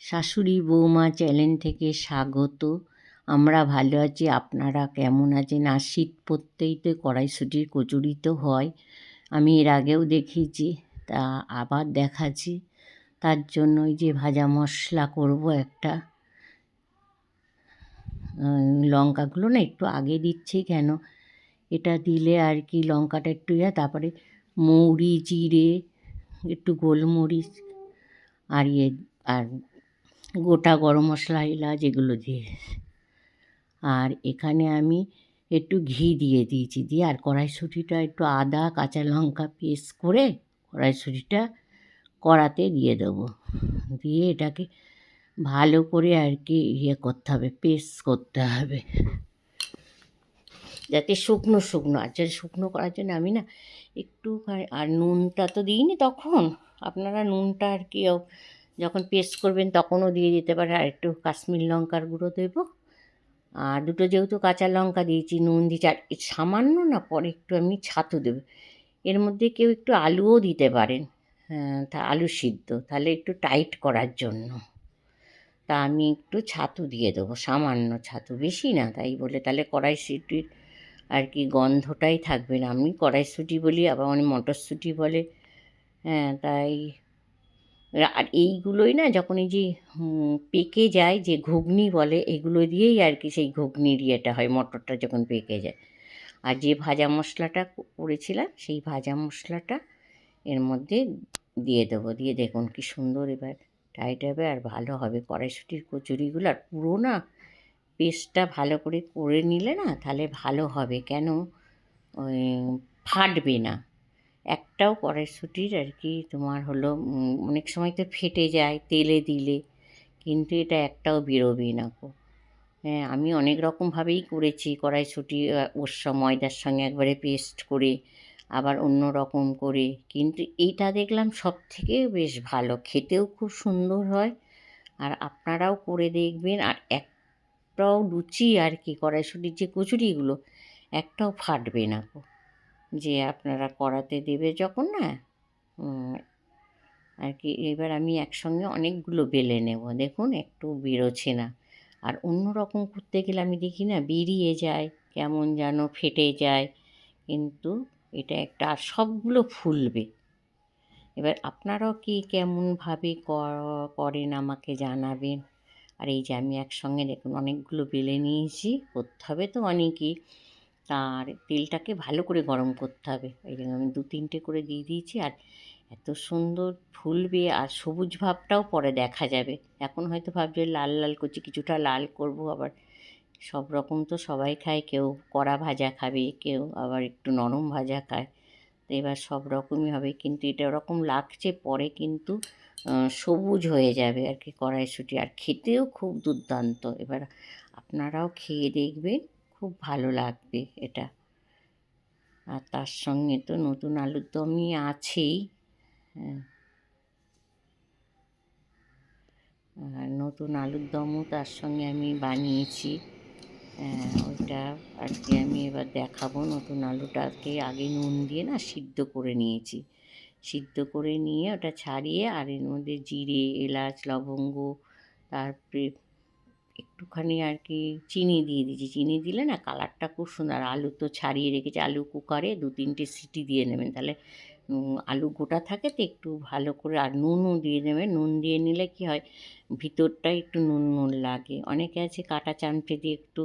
শাশুড়ি বৌমা চ্যানেল থেকে স্বাগত। আমরা ভালো আছি, আপনারা কেমন আছেন? আর শীত পড়তেই তো কড়াইশুঁটির কচুরি তো হয়। আমি এর আগেও দেখিয়েছি, তা আবার দেখাচ্ছি। তার জন্য ওই যে ভাজা মশলা করব একটা। লঙ্কাগুলো না একটু আগে দিচ্ছি কেন, এটা দিলে আর কি লঙ্কাটা একটু তারপরে মৌরি, জিরে, একটু গোলমরিচ আর আর গোটা গরম মশলা, এলাচ এগুলো দিয়ে। আর এখানে আমি একটু ঘি দিয়ে দিয়েছি, দিয়ে আর কড়াইশুঁটিটা একটু আদা কাঁচা লঙ্কা পেস্ট করে কড়াইশুঁটিটা কড়াতে দিয়ে দেবো। দিয়ে এটাকে ভালো করে আর কি করতে হবে, পেস্ট করতে হবে যাতে শুকনো শুকনো। আর যাতে শুকনো করার জন্য আমি না একটু, আর নুনটা তো দিইনি তখন, আপনারা নুনটা আর কি যখন পেস্ট করবেন তখনও দিয়ে দিতে পারে। আর একটু কাশ্মীর লঙ্কার গুঁড়ো দেবো। আর দুটো যেহেতু কাঁচা লঙ্কা দিয়েছি, নুন দিয়েছি, আর সামান্য না পরে একটু আমি ছাতু দেবো। এর মধ্যে কেউ একটু আলুও দিতে পারেন, তা আলু সিদ্ধ, তাহলে একটু টাইট করার জন্য। তা আমি একটু ছাতু দিয়ে দেবো, সামান্য ছাতু, বেশি না, তাই বলে তাহলে কড়াইশুঁটির আর কি গন্ধটাই থাকবে না। আমি কড়াইশুঁটি বলি, আবার অনেক মটরশুঁটি বলে। তাই আর এইগুলোই না যখন এই যে পেকে যায়, যে ঘুগনি বলে, এগুলো দিয়েই আর কি সেই ঘুগনির ইয়েটা হয়, মটরটা যখন পেকে যায়। আর যে ভাজা মশলাটা করেছিলাম সেই ভাজা মশলাটা এর মধ্যে দিয়ে দেবো। দিয়ে দেখুন কি সুন্দর এবার টাইট হবে আর ভালো হবে কড়াইশুঁটির কচুরিগুলো। আর পুরো না পেস্টটা ভালো করে নিলে না তাহলে ভালো হবে, কেন ওই ফাটবে না একটাও কড়াইশুঁটির আর কি। তোমার হলো অনেক সময় তো ফেটে যায় তেলে দিলে, কিন্তু এটা একটাও বেরোবে না গো। হ্যাঁ, আমি অনেক রকমভাবেই করেছি কড়াইশুঁটি, ওর ময়দার সঙ্গে একবারে পেস্ট করে, আবার অন্য রকম করে, কিন্তু এইটা দেখলাম সব থেকে বেশ ভালো, খেতেও খুব সুন্দর হয়। আর আপনারাও করে দেখবেন। আর একটাও লুচি আর কি কড়াইশুঁটির যে কচুরিগুলো একটাও ফাটবে না গো, যে আপনারা কড়াতে দেবে যখন না আর কি। এবার আমি একসঙ্গে অনেকগুলো বেলে নেব, দেখুন একটু বেরোচ্ছে না। আর অন্য রকম করতে গেলে আমি দেখি না বেরিয়ে যায়, কেমন যেন ফেটে যায়, কিন্তু এটা একটা, আর সবগুলো ফুলবে। এবার আপনারাও কি কেমনভাবে করেন আমাকে জানাবেন। আর এই যে আমি একসঙ্গে দেখুন অনেকগুলো বেলে নিয়েছি, করতে হবে তো অনেকই। আর তেলটাকে ভালো করে গরম করতে হবে, এই জন্য আমি 2-3টে করে দিয়ে দিয়েছি। আর এত সুন্দর ফুলবে, আর সবুজ ভাবটাও পরে দেখা যাবে। এখন হয়তো ভাবছে লাল লাল করছি, কিছুটা লাল করব। আবার সব রকম তো সবাই খায়, কেউ কড়া ভাজা খাবে, কেউ আবার একটু নরম ভাজা খায়। তো এবার সব রকমই হবে, কিন্তু এটা ওরকম লাগছে, পরে কিন্তু সবুজ হয়ে যাবে আর কি কড়াইশুঁটি, আর খেতেও খুব দুর্দান্ত। এবার আপনারাও খেয়ে দেখবেন, খুব ভালো লাগবে এটা। আর তার সঙ্গে তো নতুন আলুর দমই আছেই। হ্যাঁ, আর নতুন আলুর দমও তার সঙ্গে আমি বানিয়েছি। ওইটা আর কি আমি এবার দেখাবো। নতুন আলুটাকে আগে নুন দিয়ে না সিদ্ধ করে নিয়েছি, সিদ্ধ করে নিয়ে ওটা ছাড়িয়ে, আর এর মধ্যে জিরে, এলাচ, লবঙ্গ, তারপরে একটুখানি আর কি চিনি দিয়ে দিয়েছি। চিনি দিলে না কালারটা খুব সুন্দর। আলু তো ছাড়িয়ে রেখেছি, আলু কুকারে 2-3টে সিটি দিয়ে নেবেন, তাহলে আলু গোটা থাকে তো একটু ভালো করে। আর নুনও দিয়ে দেবেন, নুন দিয়ে নিলে কি হয় ভিতরটা একটু নুন নুন লাগে। অনেকে আছে কাঁটা চামচে দিয়ে একটু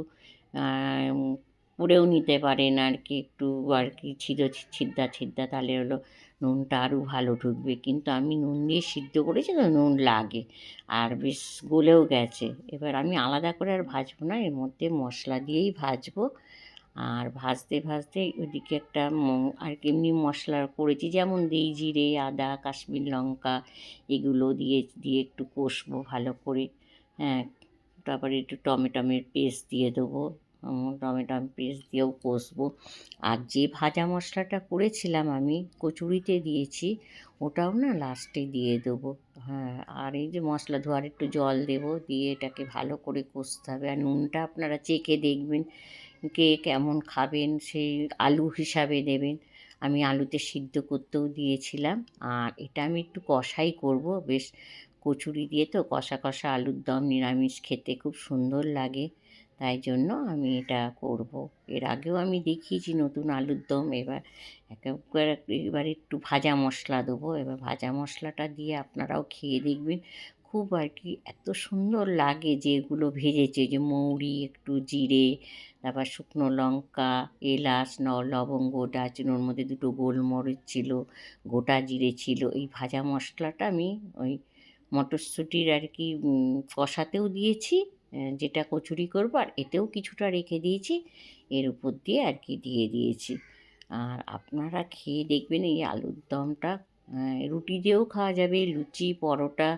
পুড়েও নিতে পারেন আর কি, একটু আর কি ছিদ্দা ছিদ্দা, তাহলে হলো নুনটা আরও ভালো ঢুকবে। কিন্তু আমি নুন দিয়ে সিদ্ধ করেছি তো নুন লাগে, আর বেশ গলেও গেছে। এবার আমি আলাদা করে আর ভাজবো না, এর মধ্যে মশলা দিয়েই ভাজবো। আর ভাজতে ভাজতে ওইদিকে একটা আর কি এমনি মশলা করেছি, যেমন দিই জিরে, আদা, কাশ্মীর লঙ্কা, এগুলো দিয়ে দিয়ে একটু কষবো ভালো করে। হ্যাঁ, তারপরে একটু টমেটোমের পেস্ট দিয়ে দেবো, টমেটো পেস্ট দিয়েও কষবো। আর যে ভাজা মশলাটা করেছিলাম আমি কচুরিতে দিয়েছি, ওটাও না লাস্টে দিয়ে দেবো। হ্যাঁ, আর এই যে মশলা ধোয়ার একটু জল দেবো, দিয়ে এটাকে ভালো করে কষতে হবে। আর নুনটা আপনারা চেখে দেখবেন, কে কেমন খাবেন সেই আলু হিসাবে দেবেন। আমি আলুতে সিদ্ধ করতেও দিয়েছিলাম। আর এটা আমি একটু কষাই করব, বেশ কচুরি দিয়ে তো কষা কষা আলুর দম নিরামিষ খেতে খুব সুন্দর লাগে, তাই জন্য আমি এটা করব। এর আগেও আমি দেখিয়েছি নতুন আলুর দম। এবার একটু ভাজা মশলা দেবো। এবার ভাজা মশলাটা দিয়ে আপনারাও খেয়ে দেখবেন, খুব আর কি এত সুন্দর লাগে যে এগুলো ভেজেছে, যে মৌরি, একটু জিরে, তারপর শুকনো লঙ্কা, এলাচ, লবঙ্গ, দারচিনি, ওর মধ্যে দুটো গোলমরিচ ছিল, গোটা জিরে ছিল। এই ভাজা মশলাটা আমি ওই মটরশুঁটির আর কি কষাতেও দিয়েছি, যেটা কচুরি করবো, আর এতেও কিছুটা রেখে দিয়েছি, এর উপর দিয়ে আর কি দিয়ে দিয়েছি। আর আপনারা খেয়ে দেখবেন এই আলুর দমটা। রুটি দিয়েও খাওয়া যাবে, লুচি, পরোটা।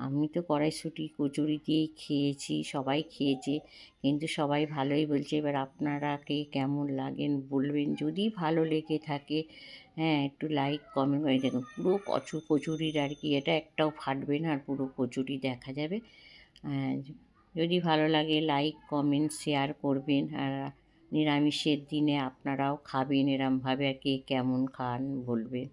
আমি তো কড়াইশুঁটি কচুরি দিয়েই খেয়েছি, সবাই খেয়েছে, কিন্তু সবাই ভালোই বলছে। এবার আপনারা কে কেমন লাগেন বলবেন, যদি ভালো লেগে থাকে হ্যাঁ একটু লাইক কমেন্ট করে দেখুন। পুরো কচুরির আর কি এটা একটাও ফাটবে না, আর পুরো কচুরি দেখা যাবে। যদি ভালো লাগে লাইক কমেন্ট শেয়ার করবেন। আর নিরামিষের দিনে আপনারাও খাবেন এরমভাবে, আর কে কেমন খান বলবেন।